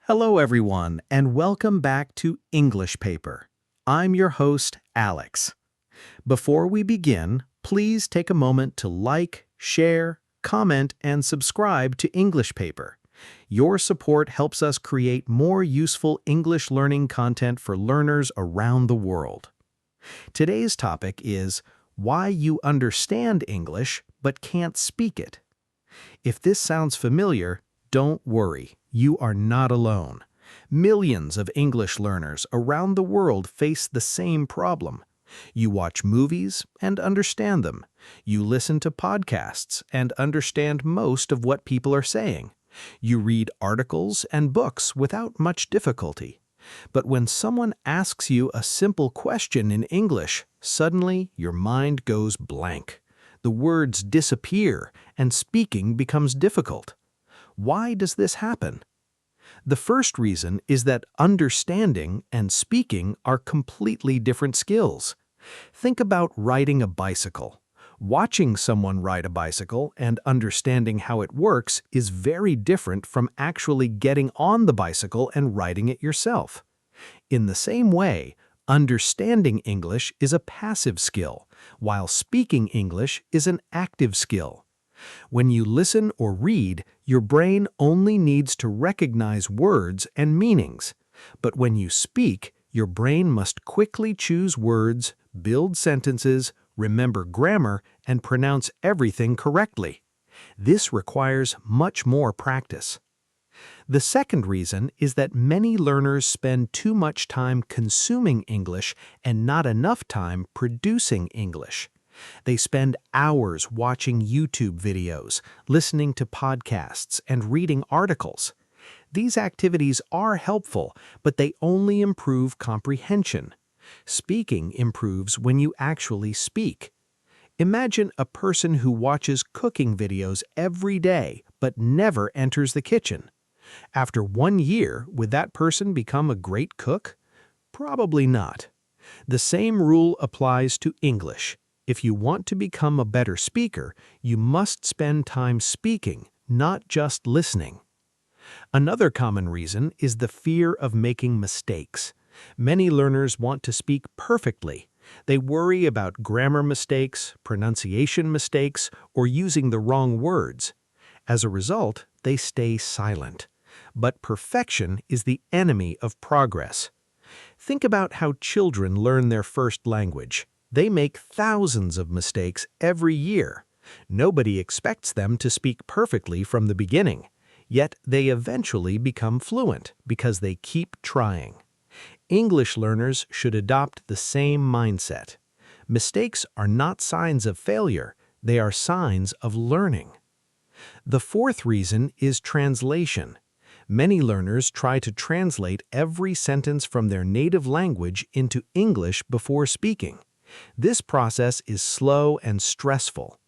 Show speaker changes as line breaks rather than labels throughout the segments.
Hello, everyone, and welcome back to English Paper. I'm your host, Alex. Before we begin, please take a moment to like, share, comment, and subscribe to English Paper. Your support helps us create more useful English learning content for learners around the world. Today's topic is why you understand English but can't speak it. If this sounds familiar, don't worry, you are not alone. Millions of English learners around the world face the same problem. You watch movies and understand them. You listen to podcasts and understand most of what people are saying. You read articles and books without much difficulty. But when someone asks you a simple question in English, suddenly your mind goes blank. The words disappear and speaking becomes difficult. Why does this happen? The first reason is that understanding and speaking are completely different skills. Think about riding a bicycle. Watching someone ride a bicycle and understanding how it works is very different from actually getting on the bicycle and riding it yourself. In the same way, understanding English is a passive skill, while speaking English is an active skill. When you listen or read, your brain only needs to recognize words and meanings. But when you speak, your brain must quickly choose words, build sentences, remember grammar, and pronounce everything correctly. This requires much more practice. The second reason is that many learners spend too much time consuming English and not enough time producing English. They spend hours watching YouTube videos, listening to podcasts, and reading articles. These activities are helpful, but they only improve comprehension. Speaking improves when you actually speak. Imagine a person who watches cooking videos every day but never enters the kitchen. After 1 year, would that person become a great cook? Probably not. The same rule applies to English. If you want to become a better speaker, you must spend time speaking, not just listening. Another common reason is the fear of making mistakes. Many learners want to speak perfectly. They worry about grammar mistakes, pronunciation mistakes, or using the wrong words. As a result, they stay silent. But perfection is the enemy of progress. Think about how children learn their first language. They make thousands of mistakes every year. Nobody expects them to speak perfectly from the beginning, yet they eventually become fluent because they keep trying. English learners should adopt the same mindset. Mistakes are not signs of failure, they are signs of learning. The fourth reason is translation. Many learners try to translate every sentence from their native language into English before speaking. This process is slow and stressful.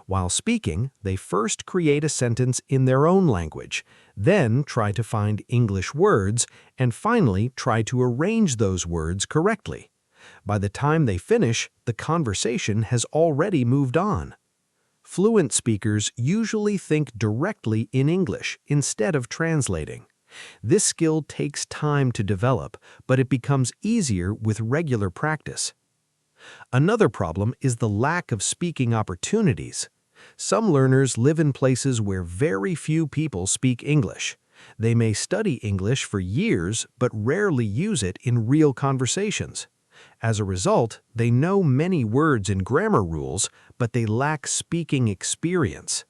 While speaking, they first create a sentence in their own language, then try to find English words, and finally try to arrange those words correctly. By the time they finish, the conversation has already moved on. Fluent speakers usually think directly in English instead of translating. This skill takes time to develop, but it becomes easier with regular practice. Another problem is the lack of speaking opportunities. Some learners live in places where very few people speak English. They may study English for years but rarely use it in real conversations. As a result, they know many words and grammar rules, but they lack speaking experience.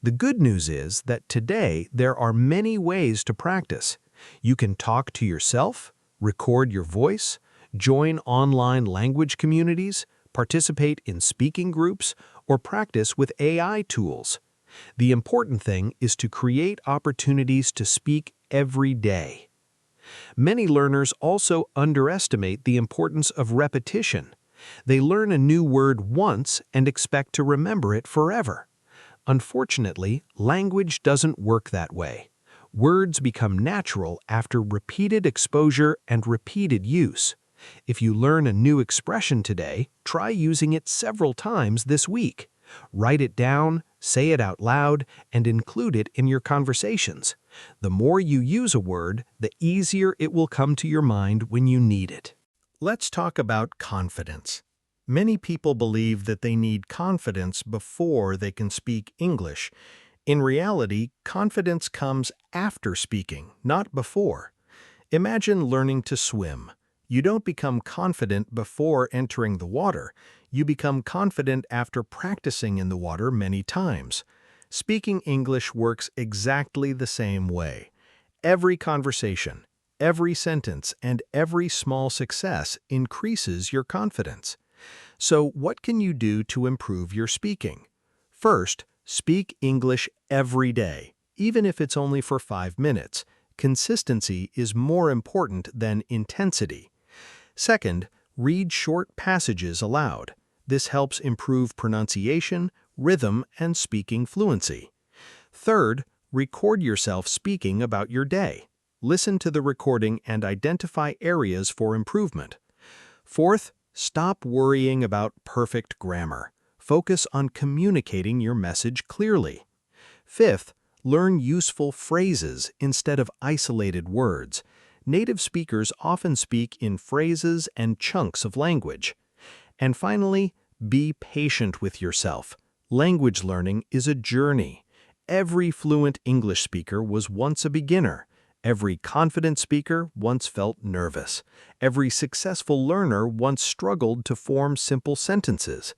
The good news is that today there are many ways to practice. You can talk to yourself, record your voice, join online language communities, participate in speaking groups, or practice with AI tools. The important thing is to create opportunities to speak every day. Many learners also underestimate the importance of repetition. They learn a new word once and expect to remember it forever. Unfortunately, language doesn't work that way. Words become natural after repeated exposure and repeated use. If you learn a new expression today, try using it several times this week. Write it down, say it out loud, and include it in your conversations.
The more you use a word, the easier it will come to your mind when you need it.
Let's talk about confidence. Many people believe that they need confidence before they can speak English. In reality, confidence comes after speaking, not before. Imagine learning to swim. You don't become confident before entering the water. You become confident after practicing in the water many times. Speaking English works exactly the same way. Every conversation, every sentence, and every small success increases your confidence. So, what can you do to improve your speaking? First, speak English every day, even if it's only for 5 minutes. Consistency is more important than intensity. Second, read short passages aloud. This helps improve pronunciation, rhythm, and speaking fluency. Third, record yourself speaking about your day. Listen to the recording and identify areas for improvement. Fourth, stop worrying about perfect grammar. Focus on communicating your message clearly. Fifth, learn useful phrases instead of isolated words. Native speakers often speak in phrases and chunks of language. And finally, be patient with yourself. Language learning is a journey. Every fluent English speaker was once a beginner. Every confident speaker once felt nervous. Every successful learner once struggled to form simple sentences.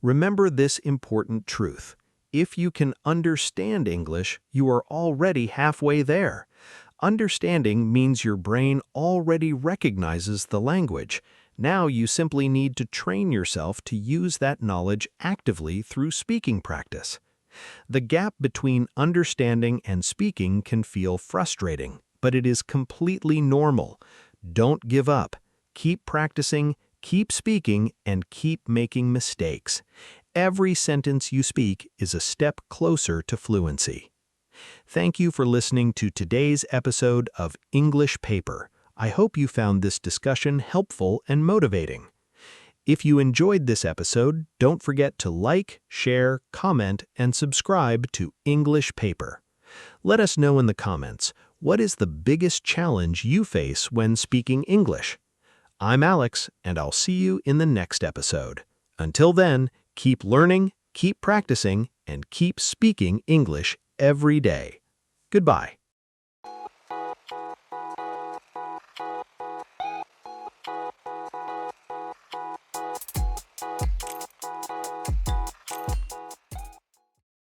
Remember this important truth. If you can understand English, you are already halfway there. Understanding means your brain already recognizes the language. Now you simply need to train yourself to use that knowledge actively through speaking practice. The gap between understanding and speaking can feel frustrating, but it is completely normal. Don't give up. Keep practicing, keep speaking, and keep making mistakes. Every sentence you speak is a step closer to fluency. Thank you for listening to today's episode of English Paper. I hope you found this discussion helpful and motivating. If you enjoyed this episode, don't forget to like, share, comment, and subscribe to English Paper. Let us know in the comments, what is the biggest challenge you face when speaking English? I'm Alex, and I'll see you in the next episode. Until then, keep learning, keep practicing, and keep speaking English every day. Goodbye.